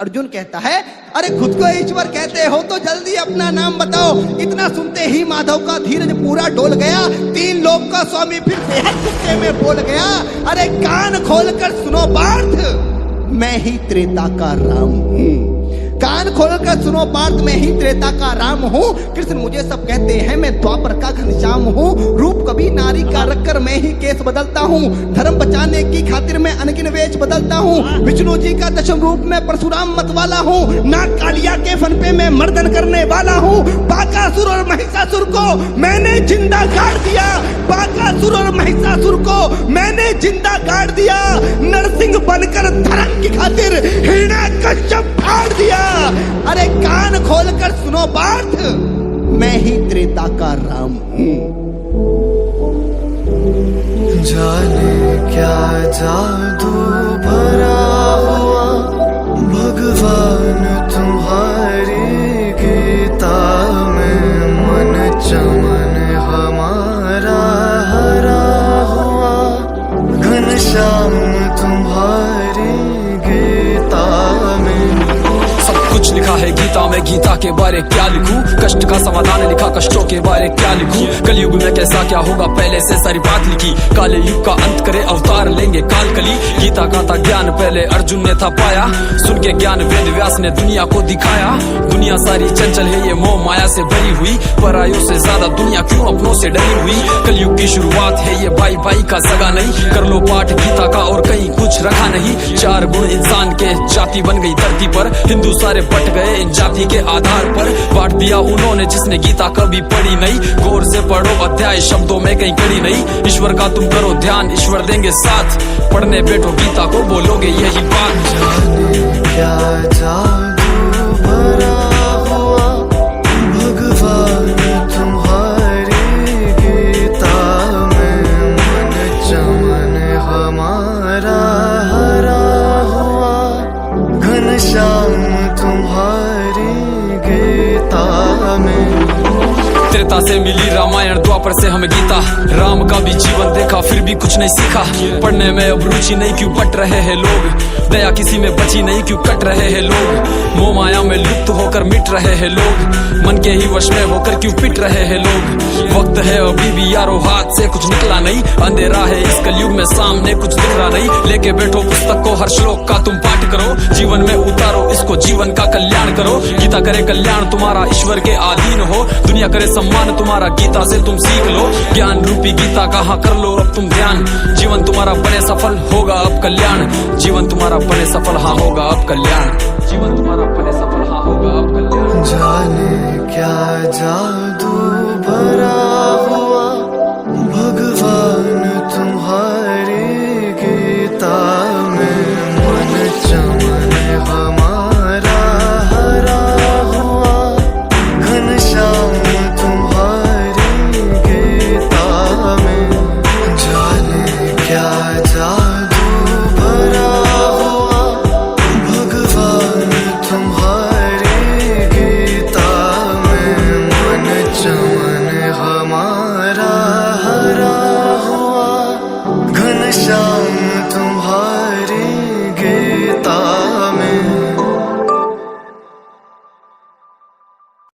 अर्जुन कहता है, अरे खुद को ईश्वर कहते हो तो जल्दी अपना नाम बताओ। इतना सुनते ही माधव का धीरज पूरा डोल गया। 3 लोक का स्वामी फिर बेहद गुस्से में बोल गया, अरे कान खोलकर सुनो पार्थ, मैं ही त्रेता का राम हूं। कान खोलकर सुनो पार्थ, मैं ही त्रेता का राम हूँ। कृष्ण मुझे सब कहते हैं, मैं द्वापर का घनश्याम हूँ। रूप कभी नारी का रखकर मैं ही केस बदलता हूँ। धर्म बचाने की खातिर मैं अनगिन वेश बदलता हूँ। विष्णु जी का दशम रूप में परशुराम मतवाला हूँ। नाग कालिया के फन पे मैं मर्दन करने वाला हूँ। बाकासुर और महिषासुर को मैंने जिंदा गाड़ दिया। बाकासुर और महिषासुर को मैंने जिंदा गाड़ दिया। नरसिंह बनकर धर्म की खातिर हिरण्यकश्यप फाड़ दिया। अरे कान खोलकर सुनो पार्थ, मैं ही त्रेता का राम हूं। जाने क्या जादू भरा हुआ भगवान तुम्हारी गीता में। मन चमन हमारा हरा हुआ घनश्याम तुम्हारी गीता में। कुछ लिखा है गीता में, गीता के बारे क्या लिखूं। कष्ट का समाधान लिखा, कष्टों के बारे क्या लिखूं। कलयुग में कैसा क्या होगा पहले से सारी बात लिखी। काले युग का अंत करे अवतार लेंगे काल कली। गीता का था ज्ञान पहले अर्जुन ने था पाया। सुन के ज्ञान वेद व्यास ने दुनिया को दिखाया। दुनिया सारी चंचल है ये मोह माया से भरी हुई। परायों से ज्यादा दुनिया क्यों अपनों से डरी हुई। कलयुग की शुरुआत है ये भाई भाई का सगा नहीं। कर लो पाठ गीता का और कहीं कुछ रखा नहीं। 4 गुण इंसान के जाति बन गई धरती पर। हिंदू सारे बट गए इन जाति के आधार पर। बांट दिया उन्होंने जिसने गीता कभी पढ़ी नहीं। गौर से पढ़ो अध्याय शब्दों में कहीं कड़ी नहीं। ईश्वर का तुम करो ध्यान, ईश्वर देंगे साथ। पढ़ने बैठो गीता को बोलोगे यही बात। जाने क्या जादू भरा हुआ भगवान तुम्हारी गीता में। मन चमन हमारा हरा हुआ घनश्याम तुम्हारी गीता में। त्रेता से मिली रामायण, द्वापर से हमें गीता। राम का भी जीवन देखा फिर भी कुछ नहीं सीखा। पढ़ने में अब रुचि नहीं क्यों बट रहे हैं लोग। दया किसी में बची नहीं क्यों कट रहे हैं लोग। मोह माया में लुप्त होकर मिट रहे हैं लोग। मन के ही वश में होकर क्यों पिट रहे हैं लोग। वक्त है अभी भी यारो हाथ से कुछ निकला नहीं। अंधेरा है इस कलयुग में सामने कुछ दिख रहा नहीं। लेके बैठो पुस्तक को हर श्लोक का तुम पाठ करो। जीवन में उतारो इसको, जीवन का कल्याण करो। गीता करे कल्याण तुम्हारा, ईश्वर के अधीन हो। दुनिया करे सम्मान तुम्हारा, गीता से तुम सीख लो। ज्ञान रूपी गीता कहाँ कर लो अब तुम ध्यान। जीवन तुम्हारा बने सफल होगा अब कल्याण। जीवन तुम्हारा बने सफल हाँ होगा अब कल्याण। जीवन तुम्हारा बने सफल हाँ होगा अब कल्याण। जाने क्या जादू